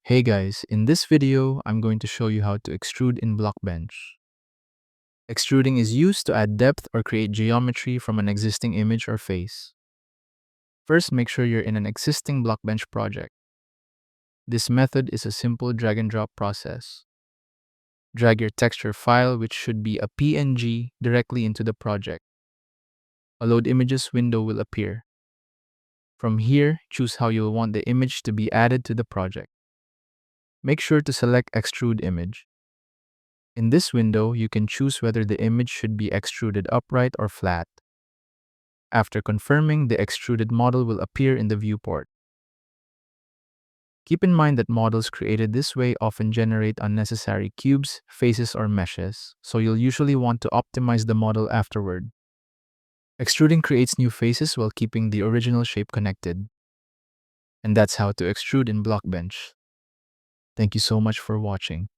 Hey guys, in this video, I'm going to show you how to extrude in Blockbench. Extruding is used to add depth or create geometry from an existing image or face. First, make sure you're in an existing Blockbench project. This method is a simple drag and drop process. Drag your texture file, which should be a PNG, directly into the project. A Load Images window will appear. From here, choose how you'll want the image to be added to the project. Make sure to select Extrude Image. In this window, you can choose whether the image should be extruded upright or flat. After confirming, the extruded model will appear in the viewport. Keep in mind that models created this way often generate unnecessary cubes, faces, or meshes, so you'll usually want to optimize the model afterward. Extruding creates new faces while keeping the original shape connected. And that's how to extrude in Blockbench. Thank you so much for watching.